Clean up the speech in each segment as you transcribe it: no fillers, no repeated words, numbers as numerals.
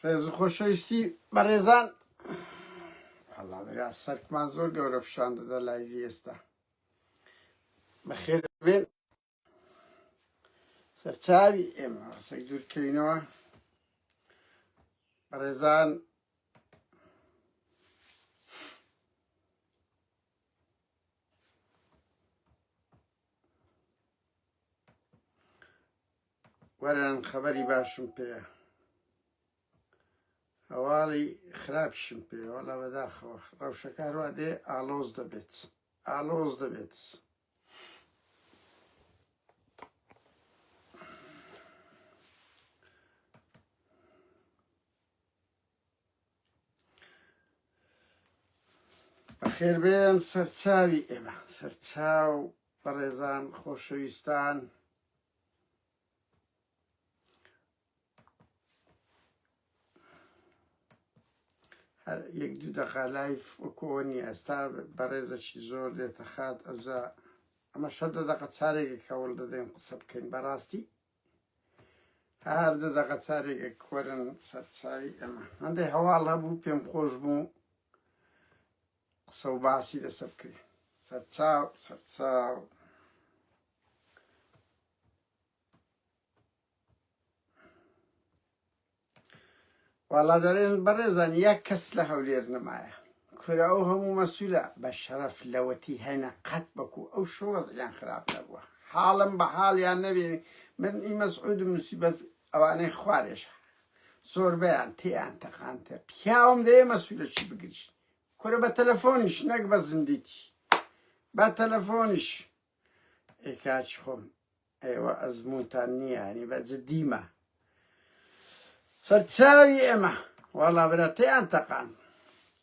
ڕێز و خۆشەویستی بەڕێزان، هەڵا بەرا سەرکمان زۆر گەورە پیشان دەدا لایڤی ئێستا. بەخێر بێن سەرچاوی ئێمە ڕسەک دوورکەوینەوە. بەڕێزان، وەرن خەبەری باشم پێیە، هەواڵی خراپشم پێ، وەڵا بەداخەوە ڕەوشەکە ڕوا دێ ئالۆز دەبێت، ئالۆز دەبێت. بەخێر بێن سەرچاوی ئێمە، سەرچاو بەڕێزان خۆشەویستان. هەر یەک دوو دەقا لایف وەکووە نیە، ئێستا بەڕێزەکی زۆر دێتە خات. ئەوزا ئەمە 10 دەقە چارێکێک هەوڵ دەدەین قسە بکەین. بەڕاستی هەر 10 دەقە چارێکێک وەرن سەرچاوی ئەمە. هەندێک هەواڵ هەبوو پێم خۆش بوو قسە و باسی لەسەر بکرێ. سەرچاو سەرچاو وەڵا دەڵێن بەڕێزان یەک کەس لە هەولێر نەمایە، کورا ئەو هەموو مەسوولە بە شەرەف لەوەتی هەنە قەت بەکو ئەو شۆزیان خراپ نەبووە، حاڵم بە حاڵیان نەبێ. من ئی مەسعود نووسی بەس ئەوانەی خوارێژە زۆربەیان تێیان تەقانتە پیاوم دەیە مەسوولەکی بگریش، کورە بە تەلەفۆنیش نەک بە زندیتی، بە تەلەفۆنیش. ئێ کاچی خۆم، ئێوە ئەزمونتان نییە، هەنی بە جدیمە سەرچاوی ئێمە. وەڵا برا تێیان تەقان،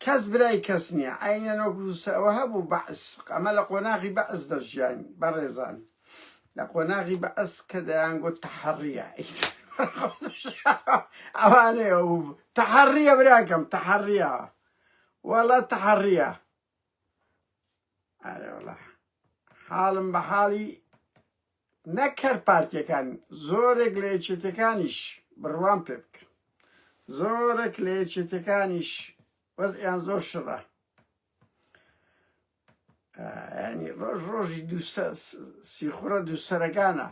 کەس برای کەس نییە. ئەینە نۆکوسەوە هەبوو بەعس، ئەمە لە قۆناغی بەعس دەژیانی بەڕێزان، لە قۆناغی بەعس کە دەیانگوت تەحەڕیە ئەوانەیە بوو تەحەڕیە براکەم، تەحەڕیە، وەڵا تەحەڕیە. ئارێ وەڵا حاڵم بە حاڵی نەکەر پارتیەکان، زۆرێک لە یەکێتیەکانیش بڕوان پێ بکەن، زۆرێک لە یەکێتیەکانیش وەزعیان زۆر شڕە، ینی ڕۆژ ڕۆژی سیخورە دووسەرەکانە.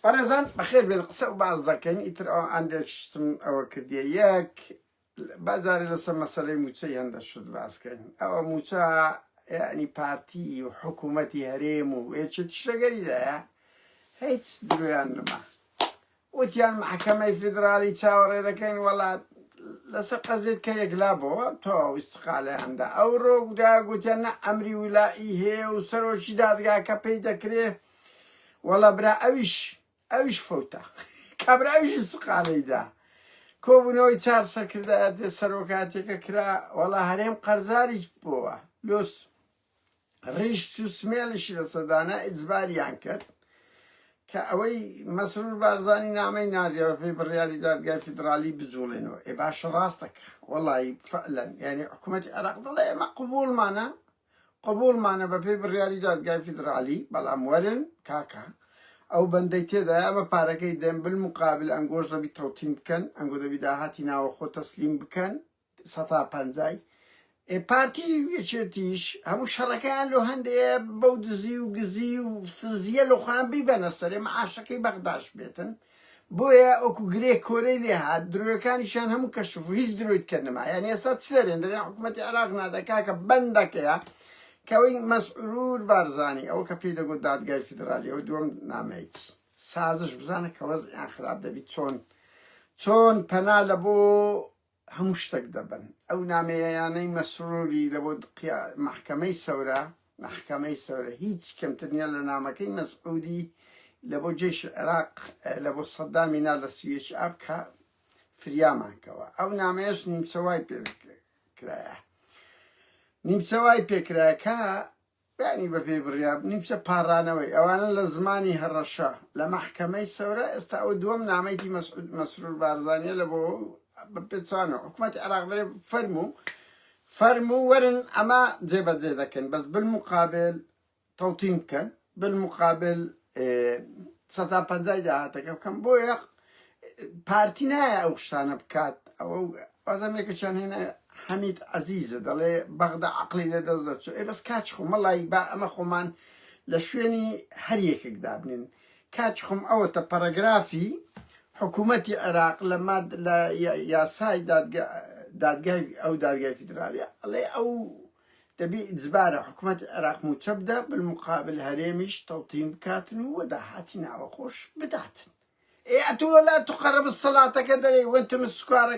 بەڕێزان بەخێر بێت قسە و باز دەکەین. ئیتر ئەندێک شتم ئەوە کردیە، یەک بازارێ لەسەر مەسەلەی موچەی هەندە شت باسکەین. ئەوە موچە ینی پارتی و حکوومەتی هەرێم و یەکێتی شتەگەریدایە هیچ درویان نما. وتیان محکەمەی فیدرالی چاوەڕێ دەکەین، وەڵا لەسەر قەزێت کە یەکلا بۆوە تۆ ئیستقالەیاندا. ئەو ڕۆکدا گوتیان نە ئەمری ویلایی هەیە و سەرۆکی دادگاکە پێی دەکرێ. وەڵا برا ئەویش فەوتە کابرا ئەویش ئیستقالەیدا. کۆبوونەوەی 4 سەرکردایەتێ سەرۆکاتێکە کرا، وەڵا هەرێم قەرزاریش بووە لۆس ڕیش سوسمێڵیشی لەسەردانا ئیجباریان کرد کە ئەوەی مەسرور بارزانی نامەی نادیەوە پێی بڕیاری دادگای فیدرالی بجوڵێنەوە. ئێ باشە ڕاستەکە، وەڵی فعلەن یعنی حکوومەتی عێراق دەڵێ ئێمە قبوڵمانە بە پێی بڕیاری دادگای فیدرالی، بەڵام وەرن کاکە ئەو بەندەی تێدایە ئەمە پارەکەی دەم بالمقابل ئەنگۆش دەبی تەوتین بکەن، ئەنگۆ دەبی داهاتی ناوەخۆ تەسلیم بکەن 150. پارتی یەکێتیش هەموو شەڕەکەیان لۆ هەندەیە بەو دزی و گزی و فزیە لە خۆیان بیبەنە سەرێ مەعاشەکەی بەغداش بێتن. بۆیە ئەوکو گرێ کۆرەی لێ هات، درۆیەکانیشان هەموو کەشف و هیچ درۆیت کردنەما. یعنی ئێستا چ دەرێن دەرێن حکوومەتی عێراق نادەکاکە بەندەکەیە کەوەی مەسعود بارزانی ئەوە کە پێی دەگوت دادگای فیدرالی، ئەو دووەم نامەیەکی سازش بزانە کە وەزعیان خراپ دەبیت، چۆن پەنا لە بۆ هەموو شتێک دەبن. ئەو نامەیەیانەی مەسروری لە بۆ محکەمەی سەورە هیچ کەمتر نیە لە نامەکەی مەسعودی لە بۆ جێش عێراق لە بۆ سەدامی نا لە سویەکی ئاب کە فریامانکەوە. ئەو نامەیەش نیمچەوای پێکرایە، نیمچەوای پێکرایە کە یانی بە پێی بڕیا نیمچە پاڕانەوەی ئەوانە لە زمانی هەڕەشە لە محکەمەی سەورە. ئێستا ئەو دووەم نامەیەکی مەسرور بارزانیە لە بۆ بپێچوانە حکوومەتی عێراق دەرێ فەرموو وەرن ئەمە جێبەجێ دەکەن، بەس بالمقابل تەوتین بکەن، بالمقابل 150 داهاتەکە بکەم. بۆیە پارتی نایە ئەو شتانە بکات، أو أزمك كان هنا حميد عزيزة دلي بغدا عقلي لدزت شو بس كاتشخم والله يبقى أما خمان لشويني هريك كدابنين كاتشخم أو باراغرافي حكومة العراق لما لا يا ساي دادجاي أو دادجاي فيدرالية الله أو تبي إجبار حكومة العراق متبدأ بالمقابل هريمش توطين كاتن وداحاتنا وخوش بداتن إيه لا تقرب الصلاة كدري وانتم السكارة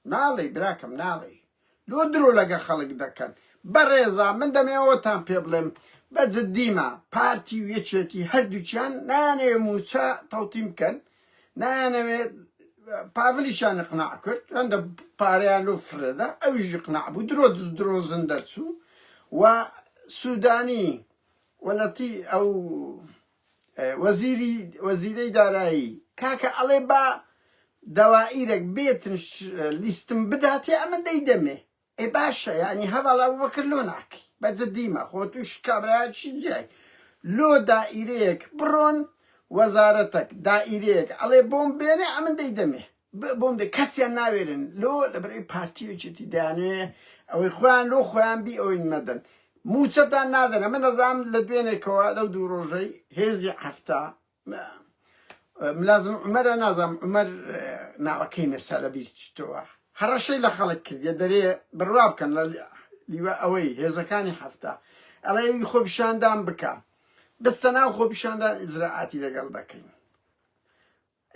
نالي براكم نالي لو درو لقى خلق دكان بريزا من دمي وطان بيبلم بزد ديما بارتي ويتشتي هردو كان ناني موسى توطين كان ناني بافليشان اقناع كرت عند باريانو فردا او يجي يقنع بو درو زندرسو وسوداني ولتي او وزيري دارایی کاکا علی با دوائرك بيتنش لیستم بداتي أمن ديدمه إيه باشا يعني هذا لو بكلونك بزديمة خوتوش كابرات شجاي لو دائريك برون وزارتك دائريك علي بوم بيني أمن ديدمه بوم دي كسيا ناويرن لو لبري بارتيو جتي داني أو إخوان لو خوان بي أوين مدن موتسدان نادنا من نظام لدويني كوا لو دو روجي هزي حفتا ملازم عمر نظام عمر ناوكي مسألة بيشتوا هرشي لخلق كده يدري بالراب كان ليوا أوي هذا كان حفتا على يخوب شاندان بكا بس تناو خوب شاندان إزراعاتي لقل دكين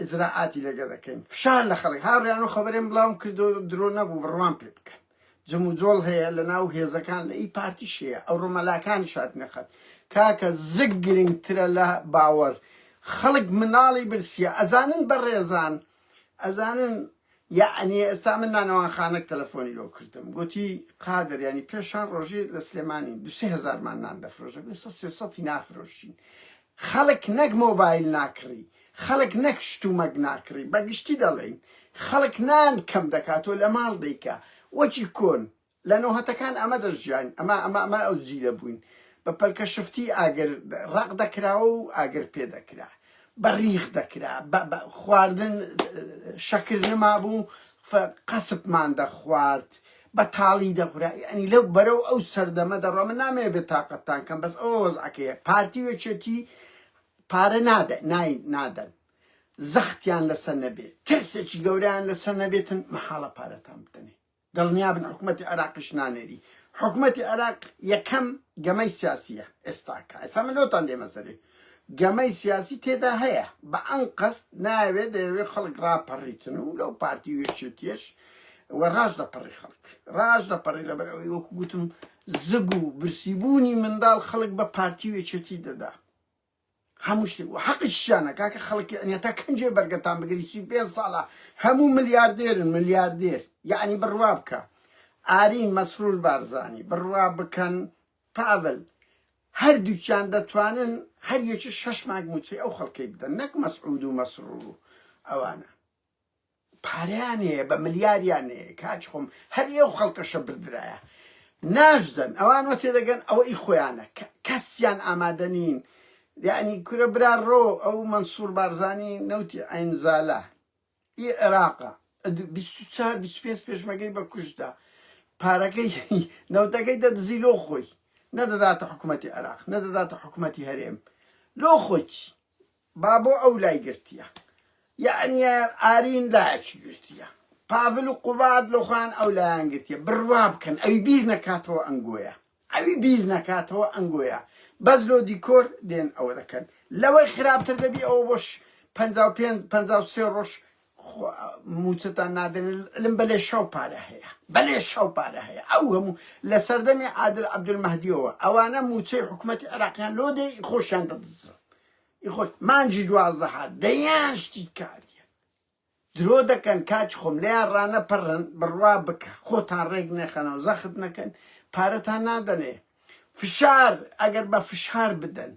إزراعاتي لقل دكين فشان لخلق هاوري أنو خبرين بلاهم كدو درونا ببروان بيبكا جموجول هي لناو هذا كان لأي بارتي شيء أو رملاكان شاد نخد كاكا زقرين ترى له باور خلق منالي برسيا أزانن بريزان أزانن يعني استعملنا نوان خانك تلفوني لو كرتم قلتي قادر يعني بيشان روجي لسليماني دو 3000 مان ناندف روجي بس 600 نافروشين خلق نك موبايل ناكري خلق نك شتومك ناكري باقشتي دالين خلق نان كم دكاتو لمال ديكا وش يكون لأنه هذا كان أمد الجان أما أزيل أبوين ببالك شفتي أجر رق دكراو أجر بيدكرا بريخ دكرا خواردن شكر نمابو فقصب مان دخوارت بطالي دخورا يعني لو برو أو سردمه در رام نامه بطاقتان كان بس أوز عكيه بارتي وشتي بار نادن زختيان لسنة بيت ترسج جوران لسنة بيت محالة بارتان بتني دلنيا بن حكومة العراق شنانيري حكومة العراق يكم جماعة سياسية استاكا اسمه لو تندي مثلا جماعة سياسية تدا هي بأنقص ناوي ده خلق را بريتنو لو بارتي يشتيش والراج ده بري خلق راج ده بري لبر يوكوتم زقو برسيبوني من دال خلق ببارتي يشتي ده هموش وحق الشانة كاك خلق يعني تاكنجي برقتان بقريسي بين صالة همو ملياردير يعني بروابك آرين مسرور بارزاني بروابكن بافل هر دوچان دتوانن هر يچ شش ماگموتي او خلقي بدن نك مسعود ومسرور اوانا بارياني بمليارياني كاجخم هر يو خلق شبر درايا ناجدن اوان وتدغن او اخوانا كسيان امادنين يعني كربرار رو او منصور بارزاني نوتي عين زاله عراقه 24 پیش مگی با کشته پارکی نوتاکی داد زیلو خوی ندادات حکومتی عراق ندادات حکومتی هرم لو خوی بابو اولای گرتیا يعني آرين لاش گرتیا پاول قباد لو خان اولای گرتیا برواب کن اوی بیر نکاتو انگویا بزلو ديكور دين او دكن لو خراب تردبي او بوش 55 روش موتتا نادن لم بلشوا باره هي او هم لسردمي عادل عبد المهدي او انا موتي حكومه العراق لو دي يخش عند الضز يخش ما نجي واضحه ديانشتي كاديا درو دكن كاج خم لا رانا برن بروابك خوتان رجنا خنا زختنا كان بارتها نادنه فشار اگر بفشار بدن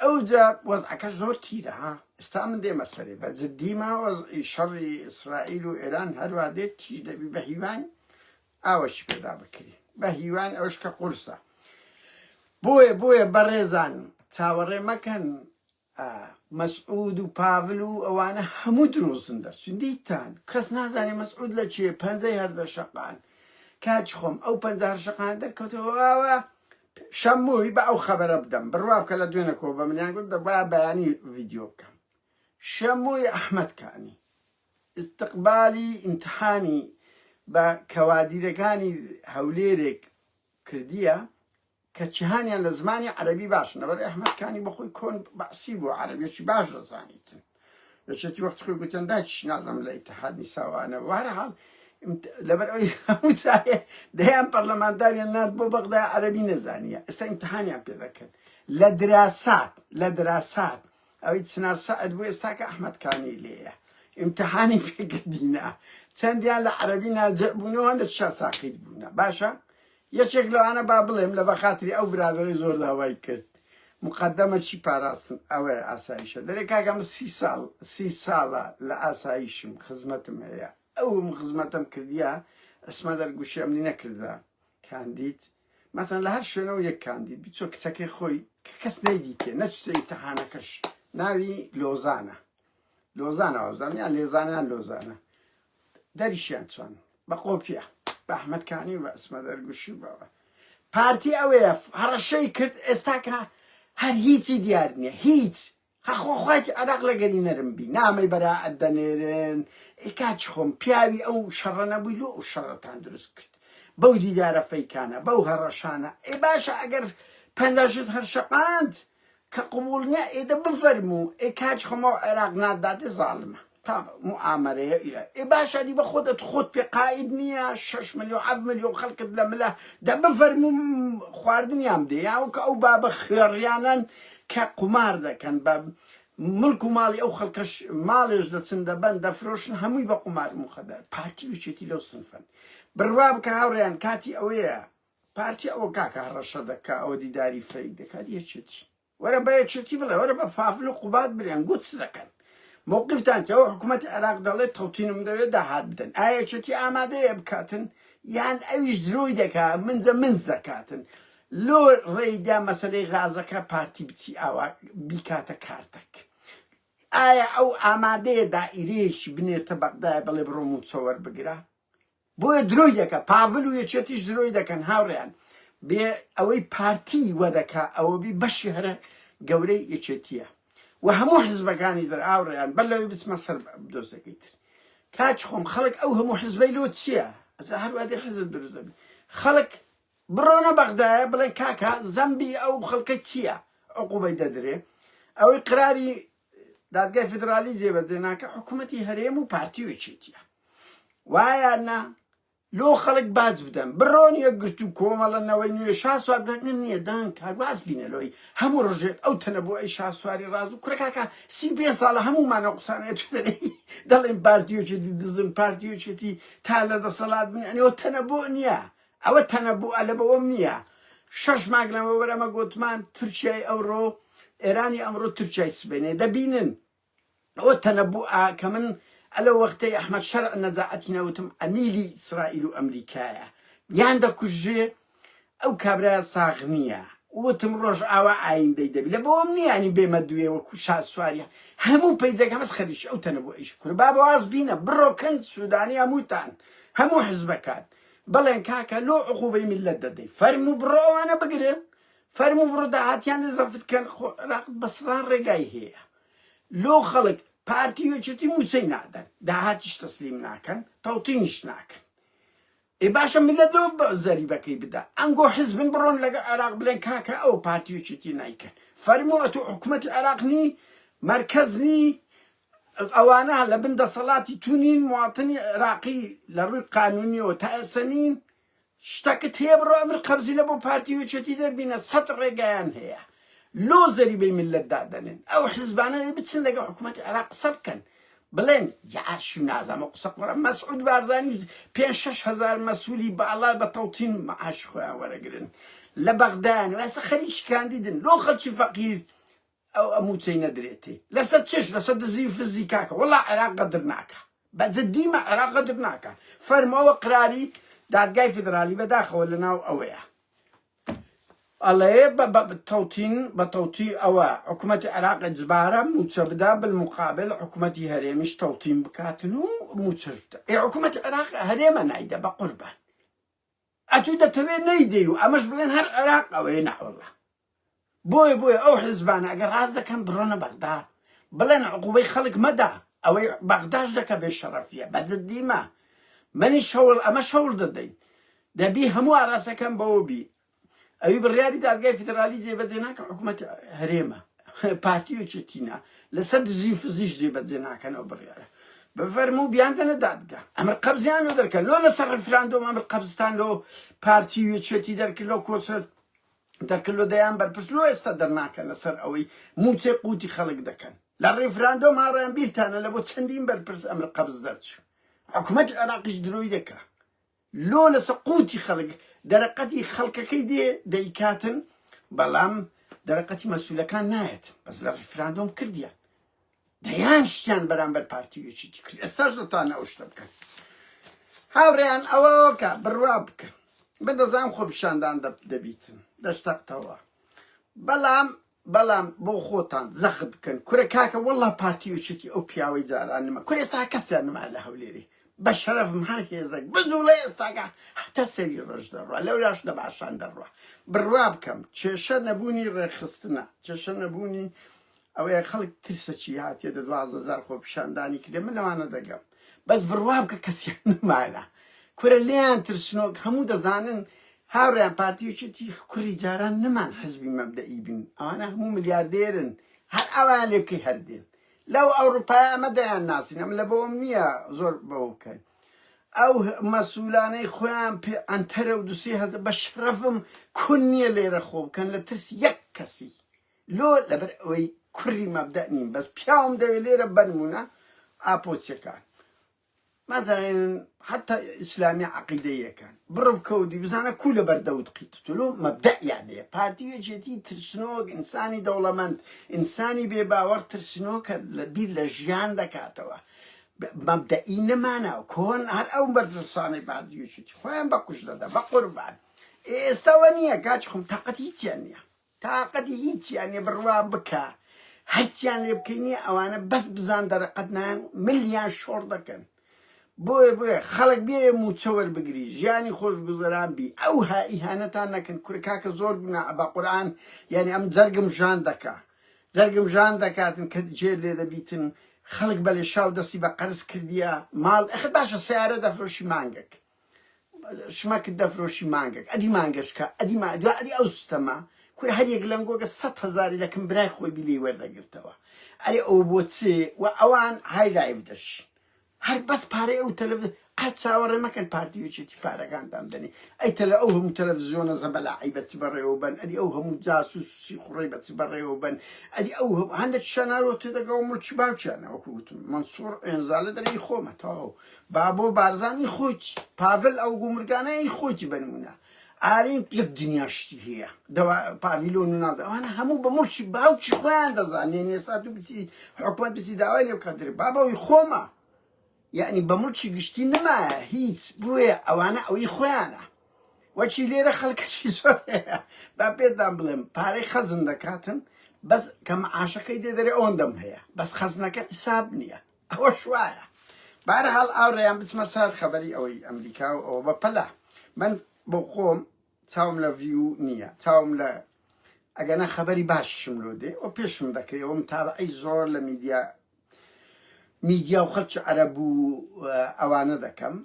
او جا وضعك زور تيرا ها استعمل دي مسألة بس ديما وضع شر إسرائيل وإيران هر وعده تيجي بهيوان اوش پیدا بکری بهيوان اوش كقرصة بوي بريزان تاوري مكان مەسعود و پاڤل و ئەوانە هەموو درۆزن دەرچون دیتان کەس نازانێ مەسعود لە چێ پەنجەی هەردەشەقان کاچ خۆم ئەو پەنجە هەرشەقان دەرکەوتەوە شەمووی بە ئەو خەبەرە بدەم بڕوا بکە لە دوێنەکەوە بە منیان گوت دەبا بەیانی ڤیدیۆ بکەم شەمووی ئەحمەدکانی استقبالی ئیمتحانی بە کەوادیرەکانی هەولێرێک کردیە کە جیهانیان لە زمانی عەرەبی باشن لەبەر ئەحمەدکانی بەخۆی کۆن بەعسی بوو عەرەبیەکی باش دەزانیتن دەچێتی وەخت خۆی گوتیان داچی نازم لە ئیتحادی ساوانە وهەرحاڵ لەبەر ئەوەی هەموو سایە دەیان پەرلەمانتاریان نات بۆ بەغدا عەرەبی نەزانیە ئێستا ئیمتحانیان پێ دەکەن لە دراسات ئەوەی چنار سەعد بوو ئێستا کە ئەحمەدکانی لێیە ئیمتحانی پێکردینە چەندیان لە عەرەبی ناجێ بوونەوە هەندە شا ساقیت بوونە باشە یەکێک لەوانە با بڵێم لە بەخاتری ئەو برادەرەی زۆر داوای کرد مقدمە چی پاراستن ئەوەیە ئاسایشە دەرێ کاکەم 30 ساڵە لە ئاسایشم خزمەتم هەیە ئەوم خزمەتم کردیە ئەسمە دەرگوشی ئەمنی نەکردا کاندید مەسەن لە هەر شوێنەوە یەک کاندید بیچۆ کچەکەی خۆی کەس نەیدیتێ نەچتە ئیمتحانەکەش ناوی لۆزانە وەزانیان لێزانیان لۆزانە دەریشیان چۆن بە قۆپیە بە ئەحمەدکانی و بە ئەسمە دەرگوشی بەوە پارتی ئەوەیە هەڕەشەی کرد ئێستا کە هەر هیچی دیار نییە هیچ خۆخواتی عراق لەگەری نەرم بی نامەی بەراعەت دەنێرن کاچ خۆم پیاوی ئەو شەڕە نەبووی لۆ ئەو شەڕەتان دروست کرد بەو دیدارە فەیکانە بەو هەڕەشانە ئێ باشە ئەگەر پەنجاشت هەرشەقاند کە قبول نییە ئێدە بفەرموو ئێ کاچ خۆمەوە عێراق ناداتێ زاڵمە تا معامەرەیە ئیرە ئێ باشە دی بە خۆت پێ قاید نییە 6 ملیۆن 7 ملیۆن خەڵکت لە ملە دە بفەرموو خواردنیان بدێ یاوەکە ئەو بابە خێڕیانن کە قومار دەکەن بە ملک و ماڵی ئەو خەڵکەش ماڵێش دەچن دەبەن دەفرۆشن هەمووی بە قومار مخەدەر پارتی وچێتی لەو سنفەن بڕوا بکە هاوڕێیان کاتی ئەوەیە پارتی ئەوە کاکە هەڕەشە دەکا ئەوە دیداری فەیک دەکات یەکێتی وەرە بە یەکێتی بڵێ وەرە بە فافل و قوبات بریان گوتس دەکەن موقفتان ئەوە حکوومەتی عێراق دەڵێت تەوتینم دەوێت داهات بدەن ئایا یەکێتی ئامادەیە بکاتن یان ئەویش درۆی دەکات منز دەکاتن لۆ ڕێیدا مەسەلەی غازەکە پارتی بچی ئاوا بیکاتە کارتەک ئایا ئەو ئامادەیە دائیرەیەکی بنێتە بەغدایە بڵێ بڕۆ موچەوەر بگرە بۆیە درۆی دەکە پاڤل و یەکێتیش درۆی دەکەن هاوڕێیان بێ ئەوەی پارتی وەدەکا ئەوە بی بەشی هەرە گەورەی یەکێتیە و هەموو حزبەکانی دەر ئاوڕێیان بەر لەوەی بچمە سەر بدۆزەکەی تر کاچ خۆم خەڵک ئەو هەموو حزبەی لۆ چییە هەروادی حزب دروست دەبێت خەڵک بڕۆنە بەغدایە بڵێن کاکە زەمبی ئەو خەڵکە چییە عقوبەی دەدرێ ئەوەی قراری دادگای فدرالی جێبەجێناکە حکوومەتی هەرێم و پارتی وێچێتیە وایانە لۆ خەڵک باج بدەن بڕۆن یەکگرت و کۆمەڵەنەوەی نوێ شاسوار بدەن نییە دان کارواز بینە لۆی هەموو ڕۆژێت ئەو تەنە بۆ ئەی شاسواری ڕاز و کوڕەکاکە 35 ساڵە هەموومانە قوسانێت دەرەی دەڵێن پارتیۆچێتی دزم پارتیۆچێتی تا لە دەسەڵات بن ئەنێەوە تەنە بۆ نییە ئەوە تەنە بۆ ئەلە بەوەم نییە 6 مانگ لەمە بەرەمە گوتمان تورکیای ئەوڕۆ ئێرانی ئەمڕۆ تورکیای سبێنێ دەبینن ئەوە تەنە بۆ کە من ئەلە وەختەی ئەحمەد شەرع نەجاعەتی نەوتم ئەمیری ئیسرائیل و ئەمریکایە یان دەکوژێ ئەو کابرایە ساغ نییە وتم ڕۆژ ئاوا ئایندەی دەبی لە بۆم نیانی بێمە دوێ وەکو شاسوواریە هەموو پەیجەکە مەس خەریش ئەو تەنە بۆ ئیش کورە با بەواز بینە بڕۆکەن سوودانی هەمووتان هەموو حزبەکان بەڵێن کاکە لۆ عقوبەی میلەت دەدەی فەرموو بڕۆ ئەوانە بگرن فەرموو بڕۆ داهاتیان نزەفتکەن بەسڕان ڕێگای هەیە لۆ خەڵک پارتیۆچێتی موسەی نادەن داهاتیش تەسلیم ناکەن تەوتینیش ناکەن ئێ باشە میلەت لۆ زەریبەکەی بدا ئەنگۆ حزبن بڕۆن لەگە عێراق بڵێن کاکە ئەو پارتیۆچێتی نایکەن فەرموو ئەتۆ حکوومەتی عێراق نی مەرکەز نی ئەوانە لە بن دەسەڵاتی تونین مواتنی عێراقی لە ڕووی قانونیەوە تا ئێستا نین شتەکەت هەیە بڕۆ ئەمر قەبزی لە بۆ پارتیۆچێتی دەربینە 100 ڕێگایان هەیە لۆ زەریبەی میلەت دادەنێن ئەو حزبانە بچن لەگە حکوومەتی عێراق قسە بکەن بڵێن یاشو نازانمە قسە قوڕە مەسعود بارزانی 5-6 هەزار مەسئولی باڵا بە تەوتین مەعاش خۆیان وەرەگرن لە بەغدایان واسە خەریکی کاندیدن لۆ خەڵکی فەقیر ئەو ئەموچەی نەدرێتێ لەسەر چش لەسەر دزی فزی کاکە وەڵا عێراق قەدر ناکە بەجددیمە عێراق قەدر ناکە فەرمەوە قراری دادگای فدرالی بەداخەوە لەناو ئەوەیە الله بتوتين أو حكومة العراق جبارة متشبدة بالمقابل حكومة هريمش توتين بكاتنو متشبدة حكومة العراق هريمة نايدة بقربان أتودا تبي نيديو أمش بلين هر العراق أو ينح والله بوي أو حزبانا أجر هذا كان برونا بغداد بلين عقوبة خلق مدى أو بغداد دك بالشرفية بعد الديما ماني شغل أما شغل ضدي ده بيه همو راسه كان بوبي أيوب الرياضي ده جاي فيدرالي زي بديناك حكومة هريمة بارتيو تشتينا لسد زيش زي بديناك أنا بالرياضي بفرمو بياندنا دادجا أمر قبضيان لو درك لو نصر ريفراندوم أمر قبضستان لو بارتيو تشتي درك لو كوسر درك لو ديان بس لو استدرناك نصر أوي موتى قوتي خلق دكان لا ريفراندوم هارن بيرتانا لبو تسندين بربرس أمر قبض درتش حكومة العراق دروي دكا لو لسقوتي خلق درقتي خلق كيدي ديكاتن بلام درقتي مسؤولة كان نايت بس الريفراندوم كرديا ديان شتيان برامبر بارتيو شتي كرد استاجلتان اوشتبكن هاوريان اوكا بروابك بدا زام خوب شاندان دبيتن دشتبتوا بلام بو خوتان زخبكن كوري كاكا والله بارتيو شتي او بياوي زاران ما كوري استا كسيان ما له وليري بشرف محاك يزك بزولي استاقع حتى سري رجل الروح لو لاش دبع شان الروح بروابكم تشيشن نبوني رخصتنا تشيشن نبوني او يا خلق ترسشي هاتي دوازه زار خوب شانداني كده من لوانا دقم بس بروابك كسيان معنا كورليان ترسنوك همو دزانن هاوريان بارتيو شتي كوري جاران نمان حزبي مبدئي بين انا همو مليارديرن هر اوان لبكي هردين لو أوروبا مدى الناس نعم لبومية زور بوكن أو مسؤولاني خوان بي أنتر ودوسي هذا بشرفهم كونية ليرة خوب كان لترس يكسي لو لبر وي كوري مبدأنين بس بياهم دوي ليرة بنمونا أبوتي كان مثلا حتى إسلامي عقيدية كان برب كودي بس أنا كل بردود قيتلو مبدأ يعني بارتيو جديد ترسنوك إنساني دولمند إنساني بباور ترسنوك بير لجيان دكاتوا مبدئين معنا وكون هر أول برساني بعد يوشيت خوين بكوش دادا بقربان استوانية كاتشكم طاقتي يعني بروابك هيتيان يبكيني أو أنا بس بزان درقتنا مليان شوردا كان بوي خلق بيه متصور بقريج يعني خوش بزران بي او ها اهانتان لكن كوركاك زور بنا ابا قرآن يعني ام زرقم جان دكاتن كجيل لذا بيتن خلق بالي شاو دسي بقرس كرديا مال اخد باشا سيارة دفروشي مانجك شماك دفروشي مانجك ادي مانجشكا ادي اوستما كوري هر يقلنقوك 100,000 لكن براي خوي بلي ورده قرتوا ادي او بوتسي واوان هاي لايفدش هر بس پاره او تلفزیون قد سواره مکن پارتیو چیتی پاره کندم دنی ای او هم تلفزیون زبلعی بس برای او بن ادی او هم جاسوسی خوری بس برای او بن ادی او هم هندت شنارو تدگو ملچ باوچانه وکوت منصور انزال در ای خومت ها بابو بارزان ای خوچ پاول او گمرگانه ای خوچ بنمونه آرین یک دنیاشتی هیا دوا پاویلون ناز آن همو با ملچ باوچ خوان دزان یعنی ساتو بسی حکومت بسی داولی بقدر بابا ای خوما يعني بمرتشي قشتي نما هيت بويا او انا او اخوانا وشي ليرة خلق شي سوريا بابيت دامبلم باري خزن دكاتن بس كم عاشقي دي دري اوندم هي بس خزنك حساب نية او شوية بارحال اوريان بس مسار خبري اوي امريكا او ببلا من بقوم تاوم لفيو نية تاوم ل اگانا خبري باش شملو دي او بيش من دكري او متابع اي زور ميديا وخلش عربو أوانا دكم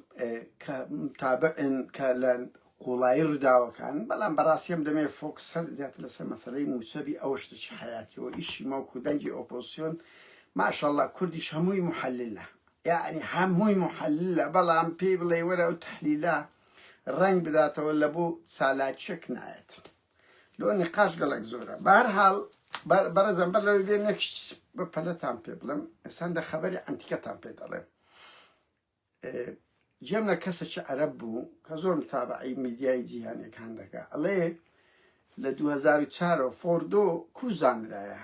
كمتابعين كلان قولاير داو كان بلان براسيم دمي فوكس هر زيادة لسه مسألة موسبي أوشتش حياتي وإيش موكودن جي أوبوزيون ما شاء الله كرديش هموي محللة يعني هموي محللة بلان بيبلي ورا وتحليلة الرنگ بداته ولا بو سالات شكنايت لو نقاش قالك زورة بهرحال برزن بلو بينكش بپلتان پیبلم استند خبری انتیکتان پیدالم جمنا کسش عرب بو کزور متابعی میدیای جیهانی کندگا علی ل 2004 فوردو کوزان رایا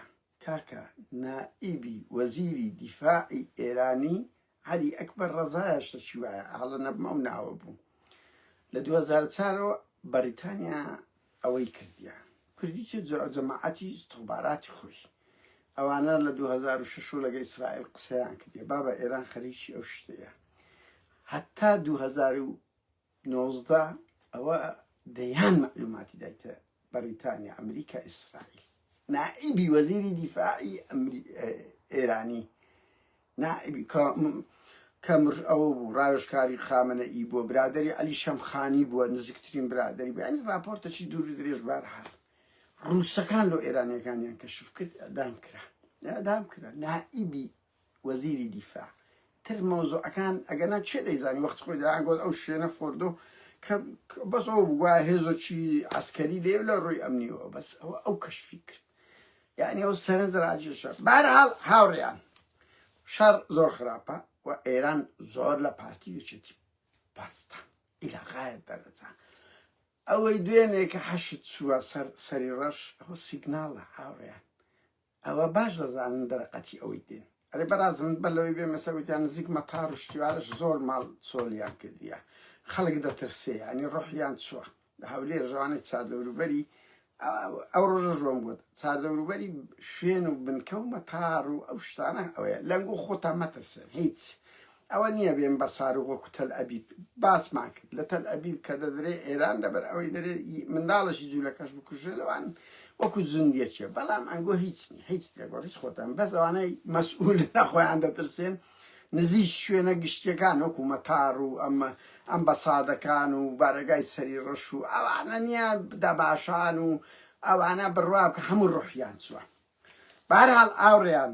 کاکا نائبی وزیری دفاعی ایرانی علی اکبر رضایش تشویع حالا نبمم نعوبو ل 2004 بریتانیا اوی کردیا کردی جەماعەتی استخباراتی خۆی ئەوانە لە 2006 لەگە ئیسرائیل قسەیان کردی بابە ئێران خەریکی ئەو شتەیە هەتا 2019 ئەوە دەیان معلوماتی دایتە بەریتانیا ئەمریکا ئیسرائیل نائبی وەزیری دیفاعی ئێرانی نائبی کەمر ئەوە بوو ڕایۆژکاری خامنەئی بۆ برادری عەلی شەمخانی بووە نزیکترین برادری بوو ینی راپۆرتێکی دووری درێژ بارحال ڕووسەکان لۆ ئێرانیەکانیان کەشف کرد ئەدام کرا نائبی وەزیری دیفاع تر مۆزوعەکان ئەگەنا چێ دەیزانی وەخت خۆی داگۆت ئەو شوێنە فۆردۆ کە بەس ئەو بووە هێزۆکی عسکەری لێ لە ڕووی ئەمنیەوە بەس ئەو کەشفی کرد یعنی ئەو سەرنج ڕاجی شەر بەرحاڵ هاوڕێیان شەڕ زۆر خراپە و ئێران زۆر لە پارتی وێچێتی پاستە ئیلا غایەت دەرەجە ئەوەی دوێنێ کە حەشت چووە سەری ڕەش ئەوە سیگناڵە هاوڕێیان ئەوە باش دەزانن دەرەقەتی ئەوەی دێن ئەرێ بەرازم بەر لەوەی بێ مەسەوتیان نزیک مەتار و شتیوارش زۆر ماڵ چۆلیان کردیە خەڵک دەترسێ ئەنی ڕۆحیان چووە لە هەولێر ژەوانەی چاردەوروبەری ئەو ڕۆژە ژۆم گوت چاردەوروبەری شوێن و بنکە و مەتار و ئەو شتانە ئەوەیە لەنگ و خۆتان مەترسێن هیچ ئەوە نییە بێن بە سارو وەکو تەل ئەبیب باسمان کرد لە تەل ئەبیب کە دەدرێ ئێران لەبەر ئەوەی دەرێ منداڵەشی جوولەکەش بکوژێ لەوان وەکو زوندیەکێ بەڵام ئەنگۆ هیچ نی هیچ لێگۆ هیچ خۆتان بەس ئەوانەی مەسئول نەخۆیان دەترسێن نزیک شوێنە گشتیەکان وەکو مەتار و ئەمبەسادەکان و بارەگای سەری ڕەش و ئەوانە نییە دەباشان و ئەوانە بڕوا کە هەموو ڕۆحیان چووە بەهەرحاڵ ئاوڕێیان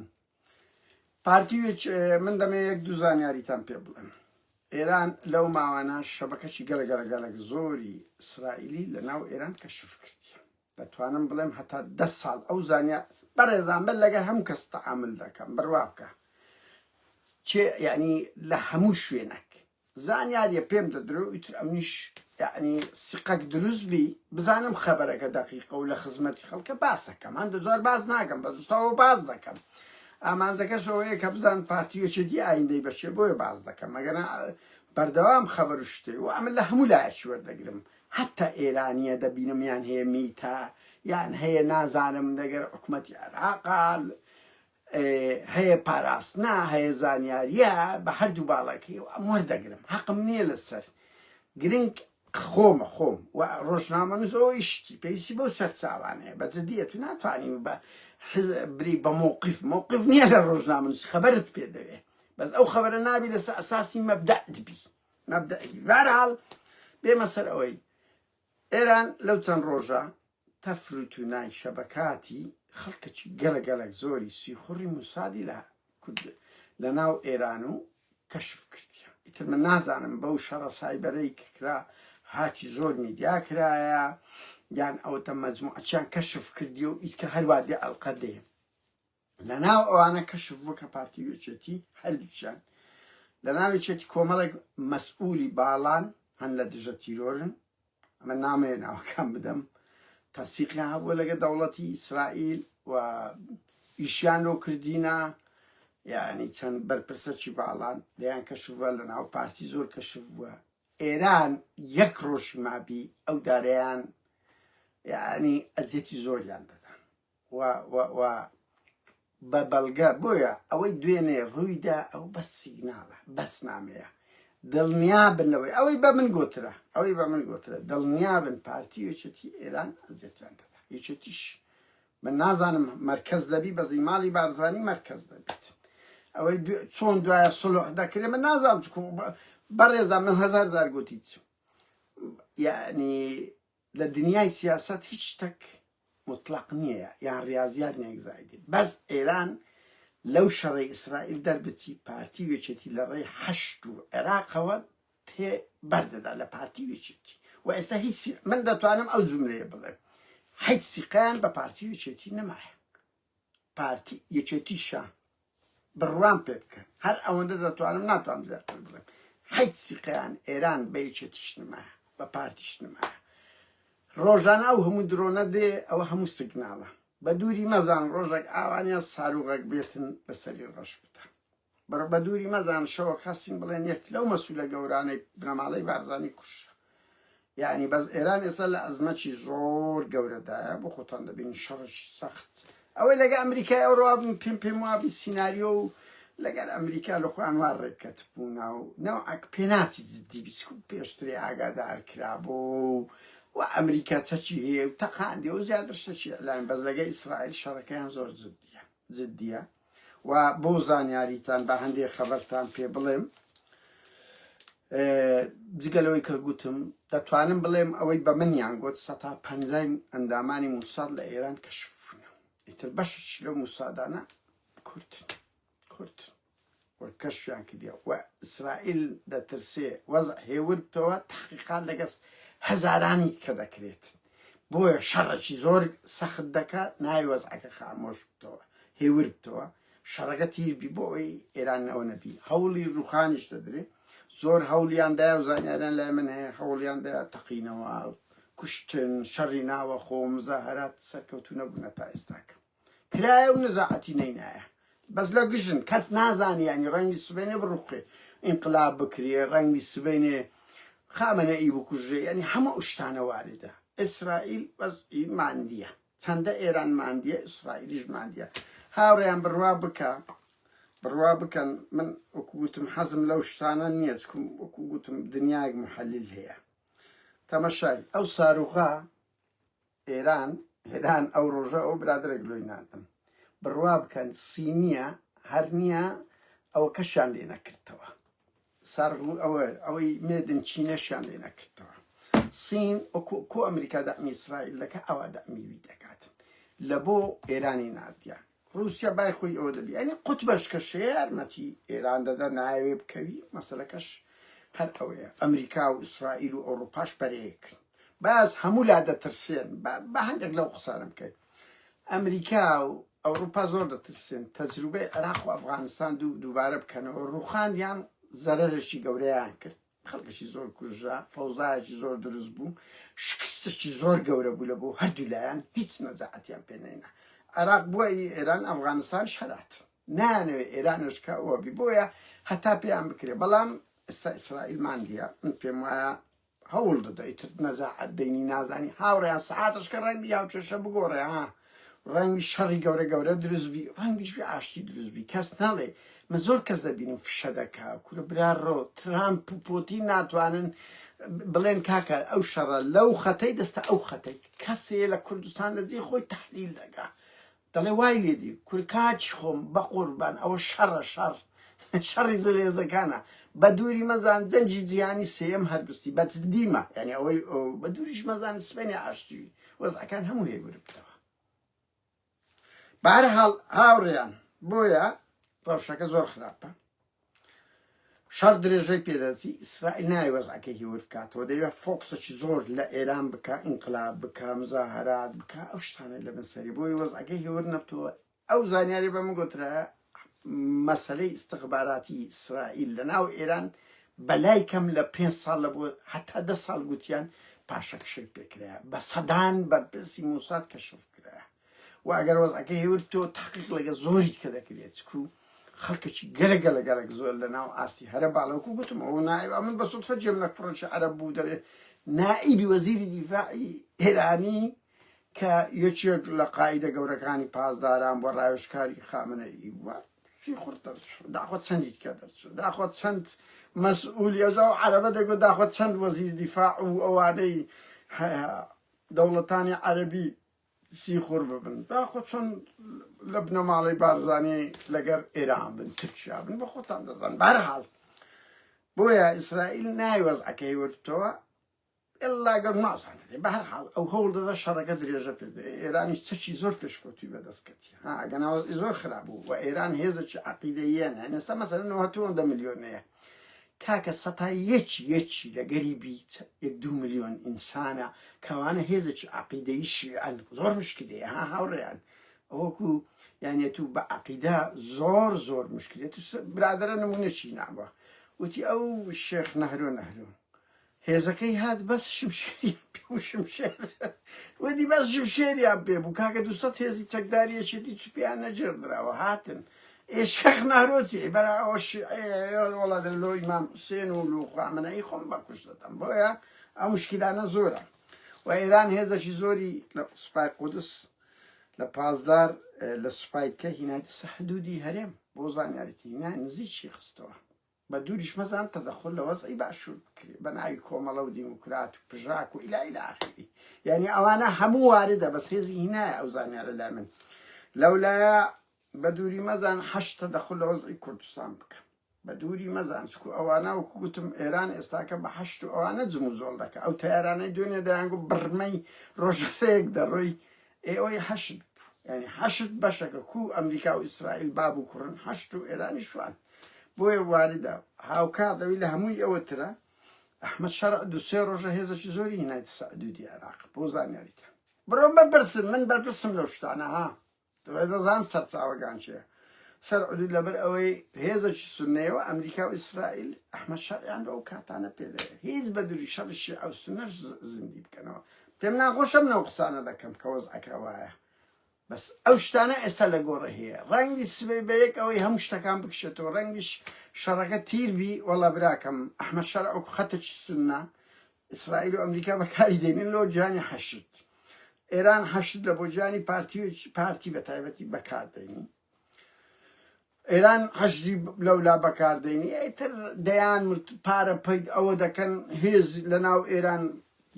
پارتیوێک من دەمێ یەک دوو زانیاریتان پێ بڵێم ئێران لەو ماوانە شەبەکەی گەلەگەلەگەلک زۆری ئیسرائیلی لە ناو ئێران کەشف کردیە دەتوانم بڵێم هەتا 10 ساڵ ئەو زانیا بەڕێزان بەر لەگەر هەموو کەس تەعامل دەکەم بڕوا بکە چێ یعنی لە هەموو شوێنێک زانیاریە پێم دەدرێ و ئیتر ئەمنیش یعنی سقەک دروست بی بزانم خەبەرەکە دەقیقە و لە خزمەتی خەڵکە باس دەکەم هەندە زۆر باز ناکەم بە زوستەوە باز دەکەم ئامانجەکەش ئەوەیە کە بزان پارتیۆچێتی ئایندەی بەشێ بۆیە باز دەکەم ئەگەنا بەردەوام خەبەر و شتێ و ئەمن لە هەموو لایەکی وەردەگرم حتا ئێرانیە دەبینم یان هەیە میتا یان هەیە نازانم دەگەر حکومەتی عێراق هەیە پاراستنا هەیە زانیاریە بە هەردوو باڵەکەی و ئەم وەردەگرم حەقم نییە لەسەر گرنگ خۆم و ڕۆژنامە نووسەوەی شتی پێویستی بەو سەرچاوانەیە بە جددیەت ناتوانین بە بری بە مووقف نییە لە ڕۆژنامە نووسی خەبەرت پێ دەوێ بەس ئەو خەبەرە نابی لەسەر ئەساسی مەبدەع دبی بەهەرحاڵ بێمە سەر ئەوەی ئێران لەو چەند ڕۆژە تەفروت و نای شەبەکاتی خەڵکێکی گەلەگەلک زۆری سیخوڕی موسادی لە ناو ئێران و کەشف کردیە ئیتر من نازانم بەو شەڕە سایبەرەی کرا هاچی زۆر میدیا کرایە یان ئەوتە مەجموعەچیان کەشف کردی و ئیتکە هەروە دێ ئەڵقە دێ لە ناو ئەوانە کەشف بووە کە پارتی وێچێتی هەردووچیان لە ناوێچێتی کۆمەڵێک مەسئولی باڵان هەن لە دژە تیرۆرن ئەمە نامەیە ناوەکان بدەم تەسیقیان هەبووە لەگە دەوڵەتی ئیسرائیل و ئیشیان لۆ کردینە یعنی چەند بەرپرسەکی باڵان لەیان کەشفووە لە ناو پارتی زۆر کەشف بووە ئێران یەک ڕۆژی مابی ئەو دارەیان یعنی ئەزیەتی زۆریان دەدەن و بە بەڵگە بۆیە ئەوەی دوێنێ ڕوویدا ئەو بەس سیگناڵە بەس نامەیە دڵنیابن لەوەی ئەوەی بە من گوترە دڵنیابن پارتی یەکێتی ئێران ئەزیەتیان دەدا یەکێتیش من نازانم مەرکەز دەبی بە زیماڵی بارزانی مەرکەز دەبێت ئەوەی چۆن دوایە سڵح دەکرێت من نازانم بەڕێزان من هەزار زار گوتیت یعنی لە دنیای سیاست هیچ شتێک مطلق نییە یان ریاضیات نێگزایدێت بەس ئێران لەو شەڕی ئیسرائیل دەربچی پارتی وێچێتی لە ڕێی هەشت و عێراقەوە تێ بەردەدا لە پارتی وێچێتی و ئێستا هیچ من دەتوانم ئەو جوملەیە بڵێم هیچ سیقیان بە پارتی وێچێتی نەمایە پارتی یەکێتیشە بڕوان پێ بکەن هەر ئەوەندە دەتوانم ناتوانم زیاتر بڵێم هیچ سیقیان ئێران بە یەکێتیش نمایە بە پارتیش نمایە ڕۆژانە ئەو هەموو درۆنە دێ ئەوە هەموو سیگناڵە بە دووری مەزان ڕۆژێک ئاوانیان ساروغەک بێتن بەسەری ڕەش بدە بە دووری مەزان شەوە خاستین بڵێن یەک لەو مەسوولە گەورانەی بنەماڵەی بارزانی کوشە يعني بس إيران إصلا لأزمة زور جورة ده بخطان ده بين شرش سخت أو لقى أمريكا أوروبا بيم وابي السيناريو لقى أمريكا لخوان مرة كتبونا ونوعك بيناتي زدي بيسكوب بيشتري عقاد على الكرابو وأمريكا تشي هي وتقاندي وزيادة تشي إعلان بس لقى إسرائيل شركان زور زدية وبوزان ياريتان بهندي خبرتان في بلم جگەلەوەی کە گوتم دەتوانم بڵێم ئەوەی بە منیان گوت سەتا پەنجای ئەندامانی موساد لە ئێران کەشفبوونە ئیتر بەشش لەو موسادانە کورتن وە کەشفیان کردیە و ئیسرائیل دەترسێ وەزع هێور بتەوە تحقیقات لەگەڵ هەزارانی کە دەکرێتن بۆیە شەڕێکی زۆر سەخت دەکات ناوی وەزعەکە خامۆش بتەوە هێور بتەوە شەڕەکە تیربی بۆ ئەوەی ئێران ئەوە نەبی هەوڵی ڕوخانیش دەدرێت زۆر هەوڵیاندایە و زانیاریان لای من هەیە هەوڵیاندایە تەقینەوە کوشتن شەڕی ناوە خۆ مزاهرات سەرکەوتو نەبوونە تا ئێستاکە کرایە و نەزاعەتی نەینایە بەس لە گژن کەس نازانی ینی ڕەنگی سبەینێ بڕوخێ ئینقلاب بکرێ ڕەنگی سبەینێ خامنەئی بکوژێ ینی هەموو شتانە واردە ئیسرائیل وەزعی ماندیە چەندە ئێران ماندیە ئیسرائیلیش ماندیە هاوڕێیان بڕوا بکە بڕوا بکەن من وەکو گوتم حەزم لەو شتانە نییە چکم وەکو گوتم دنیایەک محەلیل هەیە تەمەشای ئەو ساروغا ئێران ئەو ڕۆژە ئەو برادرێک لۆی نادم بڕوا بکەن سینیە هەر نییە ئەوە کەشیان لێ نەکردەوە ساروغ ئەوەی مێدن چینەشیان لێ نەکردەوە سین کۆ ئەمریکا دەعمی ئیسرائیل دەکە ئەوە دەعمیوی دەکاتن لە بۆ ئێرانی نادیە روسیا بای خۆی ئەوە دەبی ینی قوتبەش کەشەیە یارمەتی ئێران دەدا ناوێ بکەوی مەسەلەکەش هەر ئەوەیە ئەمریکا و ئیسرائیل و ئەوروپاش بەرەیەکن باز هەموو لا دەترسێن بە هەندێک لەو قسانم بکەین ئەمریکا و ئەوروپا زۆر دەترسێن تەجروبەی عێراق و ئەفغانستان دووبارە بکەنەوە ڕوخاندیان زەرەرێکی گەورەیان کرد خەڵکەشی زۆر کوژرا فەوزایەکی زۆر دروست بوو شکستێکی زۆر گەورە بوو لە بۆ هەردوو لایەن هیچ نەجاعەتیان پێ نەینا عراق بووە ئێران ئەفغانستان شەرات نانەوێ ئێرانشکە ئەوەبی بۆیە هەتا پێیان بکرێ بەڵام ئێستا ئیسرائیل ماندیە من پێم وایە هەوڵ دەدا ئیتر نەزاعەت دەینی نازانی هاوڕێیان سەعاتشکە ڕەنگی یاوچێشە بگۆڕێ ها ڕەنگی شەڕی گەورە دروستبی ڕەنگیشبی ئاشتی دروستبی کەس نەڵێ من زۆر کەس دەبینیم فشە دەکا کورە برارڕۆ ترامپ و پۆتین ناتوانن بڵێن کاکە ئەو شەڕە لەو خەتەی دەستە ئەو خەتەی کەسێ لە کوردستان لەجێ خۆی تەحلیل دەکا دەڵێ وای لێدی کوور کاچی خۆم بە قوربان ئەوە شەڕی زلێزەکانە بە دووری مەزان جەنجی جیهانی سێم هەربستی بە دیمە یعنی ئەوەی بە دووریش مەزان سبەینی ئاشتیوی وەزعەکان هەموو هێور بتەوە بەهەرحاڵ هاوڕێیان بۆیە ڕەوشەکە زۆر خراپە شەڕ درێژەی پێدەچی ئیسرائیل ناوی وەزعەکەی هێور بکاتەوە دەیوێت فۆکسێکی زۆر لە ئێران بکە ئینقلاب بکە مزاهرات بکە ئەو شتانە لە بەسەری بۆی وەزعەکەی هێور نەبتەوە ئەو زانیاری بەمە گوترایە مەسەلەی استخباراتی ئیسرائیل لە ناو ئێران بەلای کەم لە 5 ساڵ لە بۆ هەتا 10 ساڵ گوتیان پاشە کشەی پێکرایە بە سەدان بەرپرسی موساد کەشف کرایە و ئەگەر وەزعەکەی هێور بتەوە تحقیق لەگە زۆری کە دەکرێت چکو خەڵکێکی گەلەگەلەگەلێک زۆر لە ناو ئاستی هەرە باڵەوەکو گوتم ئەوە نایە من بە سوودفە جێم لە فڕۆکی عەرەب بوو دەبێت نائیبی وەزیری دیفاعی ئێرانی کە یەکێک لە قاعیدە گەورەکانی پاسداران بۆ ڕایۆژکاری خامنەئی وە سی خورد دەرچوو داخۆ چەندی کە دەرچوو داخۆ چەند مەسئولی ئەوزا و عەرەبە دەگوت داخۆ چەند وەزیر دیفاع و ئەوانەی دەوڵەتانی عەرەبی سی خور ببن داخۆ چەند لە بنەماڵەی بارزانانی لەگەر ئێران بن ترکیا بن بە خۆتان دەزان بەهەرحاڵ بۆیە ئیسرائیل ناوی وەزعەکەی وەرتەوە ئێڵا گەر نازانێت بەهەرحاڵ ئەو هەوڵ دەدا شەڕەکە درێژە پێ ئێرانیش چەکی زۆر پێشکەوتوی بەدەستکەتی ئەگەناوە زۆر خراپ بوو و ئێران هێزێکی عەقیدەییانە ئێستا مەسەلەن 90 ملیۆنەیە کاکە سەتا یەکی لە گەریبی 1-2 ملیۆن ئینسانە کەوانە هێزێکی عەقیدەیی شیعەن زۆر مشکلەیە هاوڕێیان ئەوەکو یانێت و بە عەقیدە زۆر مشکلێت برادرە نمونەشی نابە وتی ئەو شێخ نەهرۆ هێزەکەی هات بەس شمشێری پێ و شمشێر وەدی بەس شمشێریان پێ بوو کاکە 200 هێزی چەکداریەشێتی چ پیان نەجێڕدراوە هاتن شێخ نەهرۆچی بەراوە وڵاتە لۆ ئیمام حوسێن و لۆ خامنەئی خۆم بە کوشتەتەم بۆیە ئەو مشکلانە زۆرە و ئێران هێزەکی زۆری لە سوپای قودس لە پازدار لە سوپایکە هینایەتە حدودی هەرێم بۆ زانیاریتی هینای نزیکی خستەوە بە دووریش مەزان تەدەخل لە وەزعی باشوور بکرێت بە ناوی کۆمەڵە و دیموکرات و پژاک و ئیلا ئاخری یعنی ئەوانە هەموو واردە بەس هێزی هینایە ئەو زانیارە لا من لەولایە بە دووری مەزان حەش تەدەخل لە وەزعی کوردستان بکە بە دووری مەزان چکو ئەوانە وەکو گوتم ئێران ئێستاکە بە حەشت و ئەوانە جم و زۆڵ دەکە ئەو تەیارانەی دوێنێ دەیانگو بڕمەی ڕۆژەیەک دەڕۆی ئێوەی حەشت ینی حەشت بەشەکە کو ئەمریکا و ئیسرائیل باب و کوڕن حەشت و ئێرانی شوان بۆیە واردە هاوکار دەوی لە هەمووی ئەوەترە ئەحمەد شەرع دووسێ ڕۆژە هێزەکی زۆری هینایەتە سەعودی عێراق بۆ زانیاریتە بڕۆم بەپرسن من بەرپرسم لەو شتانە ها دەزانم سەرچاوەکان چییە سەر عدود لەبەر ئەوەی هێزەکی سونەیەوە ئەمریکا و ئیسرائیل ئەحمەد شەرعیان بە ئەو کاتانە پێدەیە هیچ بە دووری شەڕی شیعە و سونەش زیندی بکەنەوە پێم ناخۆشە منەوە قسانە دەکەم کە وەزعەکە وایە بەس ئەو شتانە ئێستا لە گۆڕە هەیە ڕەنگی سبەی بەیەک ئەوەی هەموو شتەکان بکشێتەوە ڕەنگیش شەڕەکە تیربی وەڵا براکەم ئەحمەد شەرع وەکو خەتێکی سونە ئیسرائیل و ئەمریکا بەکاری دێنین لەوە جیهانی حەشت ئێران حەشت لە بۆ جیهانی پارتی بە تایبەتی بەکاردێنی ئێران حەشتی لەولا بەکاردێنی ئەیتر دەیان پارە پەید ئەوە دەکەن هێز لە ناو ئێران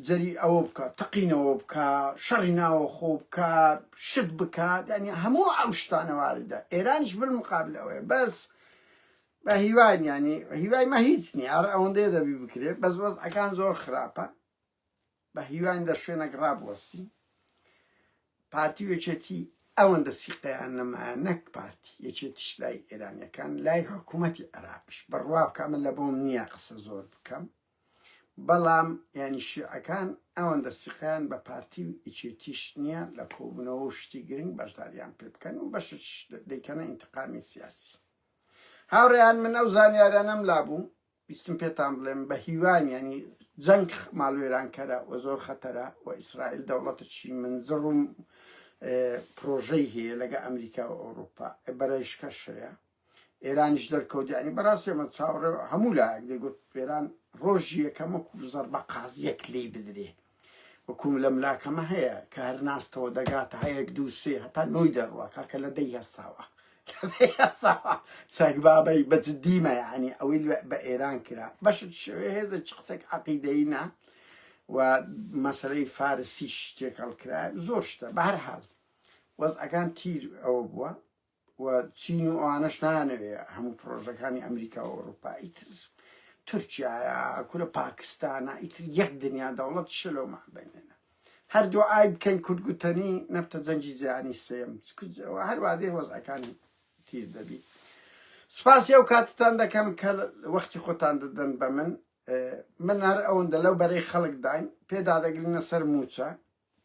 جەری ئەوە بکە تەقینەوە بکە شەڕی ناوە خۆ بکە شت بکات ینی هەموو ئەو شتانە واردە ئێرانیش بالمقابل ئەوەیە بەس بە هیوان ینی هیوای مە هیچ نییە هەر ئەوەندەیە دەبی بکرێت بەس وەزعەکان زۆر خراپە بە هیوان دە شوێنێک ڕابوەستی پارتی وێچێتی ئەوەندە سیقەیان نەمایە نەک پارتی یەکێتیش لای ئێرانیەکان لای حکوومەتی عێراقیش بڕوا بکە من لە بۆم نییە قسە زۆر بکەم بەڵام ینی شیعەکان ئەوەندە سیقیان بە پارتی و ئیچێتیش نییە لە کۆبوونەوە و شتی گرنگ بەشداریان پێ بکەن و بەشش دەیکەنە ئینتقامی سیاسی هاوڕێیان من ئەو زانیاریانەم لابوو بیستم پێتان بڵێم بە هیوان ینی جەنگ ماڵوێرانکەرە و زۆر خەتەرە و ئیسرائیل دەوڵەتێکی منزڕ و پرۆژەی هەیە لەگە ئەمریکا و ئەوروپا بەرەشکەش هەیە ئێرانیش دەرکەوت ینی بەڕاستی ئەمە چاوەڕێ هەموو لایەک دەیگوت ئێران ڕۆژی یەکەم وەکو زەر بە قازیەک لێ بدرێ وەکوم لە ملاکەمە هەیە کە هەر ناستەوە دەگاتە هەیەک دوو سێ هەتا نۆی دەڕوە کاکە لە دەی هەستاوە چاک بابەی بەجددیمە ینی ئەوەی بە ئێران کرا بەشت شوێ هێزە چ قسێک عەقیدەیینە و مەسەلەی فارسیش تێکەڵ کرا زۆر شتە بە هەر حاڵ وەزعەکان تیر ئەوە بووە و چین و ئەوانەش نانەوێ هەموو پرۆژەکانی ئەمریکا و ئەوروپا ئیتر تورکیایە کورە پاکستانە ئیتر یەک دنیا دەوڵەت شلۆمان بینێنە هەردوو ئای بکەن کورتگوتەنی نەفتە جەنگی جیهانی سێم هەروە دێ وەزعەکانی تیر دەبی سوپاسی ئەو کاتتان دەکەم کە وەختی خۆتان دەدەن بە من هەر ئەوەندە لەو بەرەی خەڵک داین پێدا دەگرینە سەر موچە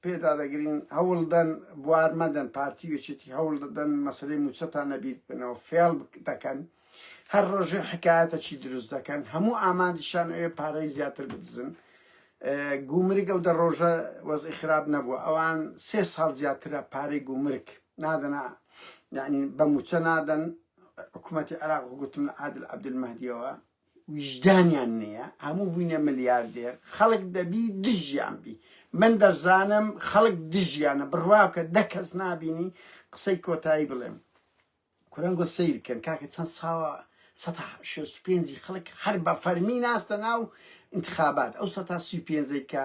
پێدا دەگرین هەوڵدەن بوار مەدەن پارتی وێچێتی هەوڵ دەدەن مەسەلەی موچەتان نەبیت بنەوە فێڵ دەکەن هەر ڕۆژێ حکایەتێکی دروست دەکەن هەموو ئامادەشان ئەوێ پارەی زیاتر بدزن گومرگ ئەو دە ڕۆژە وەزعی خراپ نەبووە ئەوان 3 ساڵ زیاترە پارەی گومرگ نادەنا یعنی بە موچە نادەن حکوومەتی عێراق گوتم عادل عەبدولمەهدیەوە ویژدانیان نییە هەموو بووینە ملیاردێر خەڵک دەبی دژیان بی من دەزانم خەڵک دژیانە بڕواکە 10 کەس نابینی قسەی کۆتایی بڵێم کورەنگۆ سیرکەن کاکە چەند ساوە 165 خەڵک هەر بە فەرمی ناستە ناو انتخابات ئەو 135 کە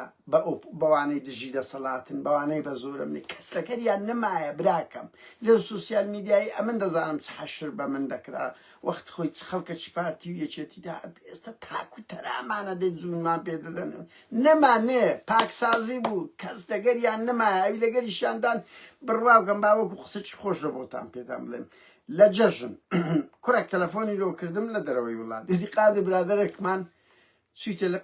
بەوانەی دژی دەسەڵاتن بەوانەی بە زۆرم نێ کەس لەگەریان نەمایە براکەم لەو سوسیال میدیایی ئەمن دەزانم چ حەشر بە من دەکرا وەخت خۆی چ خەڵکەکی پارتی و یەکێتیدا ئێستا تاکو تەرامانە دەی جوونمان پێ دەدەن نەمانێ پاکسازی بوو کەس لەگەریان نەمایە ئەوی لەگەریشاندان بڕواوکەم باوەکو قسەی خۆش لە بۆتان پێدام بڵێم لە جەژن کوڕێک تەلەفۆنی لۆ کردم لە دەرەوەی وڵات دوتی قادر برادەرێکمان چیتە لە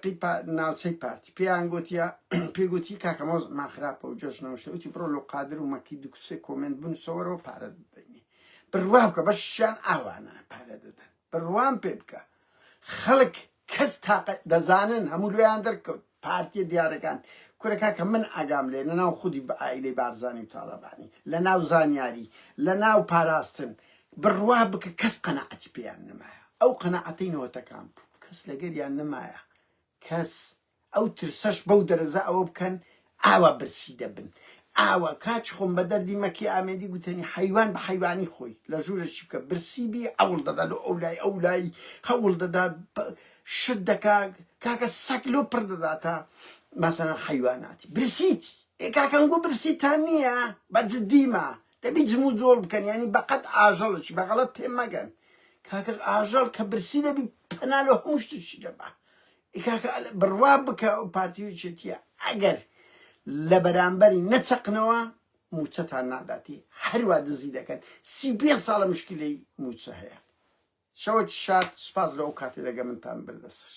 ناوچەی پارتی پێیان گوتیە پێگوتی کاکەمەوزمان خراپە و جەژنەوەشتە وتی بڕۆ لە قادر و مەکی دوکسێ کۆمنت بنووسەوەرەوە پارە دەدەنی بڕوا بکە بەشیان ئاوانە پارە دەدەن بڕوان پێ بکە خەڵک کەس تاقە دەزانن هەموو لێیان دەرکەوت پارتیە دیارەکان کورە کاکە من ئاگام لێ لە ناو خودی بە ئایلەی بارزانی و تاڵەبانی لە ناو زانیاری لە ناو پاراستن بڕوا بکە کەس قەناعەتی پێیان نەمایە ئەو قەناعەتەی نەوەتەکان بوو کەس لەگەریان نەمایە کەس ئەو ترسەش بەو دەرەزە ئەوە بکەن ئاوا برسی دەبن ئاوا کاچ خۆم بە دەردی مەکی ئامێدی گوتنی حیوان بە حیوانی خۆی لە ژوورەشی بکە برسی بی ئەوڵ دەدا لە ئەو لای هەوڵ دەدا شت دەکا کاکە سەک لۆ پڕ دەدا تا مەسەڵەن حیواناتی برسیتی کاکەنگۆ برسیتان نییە بە جددیمە دەبی جم و جۆڵ بکەن ینی بەقەت ئاژەڵێکی بەغەڵەت تێمەگەن کاکە ئاژەڵ کە برسی دەبی پەنا لە هەموو شتێکی دەبا کاکە بڕوا بکە ئەو پارتیویچێتیە ئەگەر لە بەرامبەری نەچەقنەوە موچەتان ناداتی هەروە دزی دەکەن 35 ساڵە مشکلەی موچە هەیە شەوە شاد سپاس لەو کاتێ دەگە منتان بردەسەر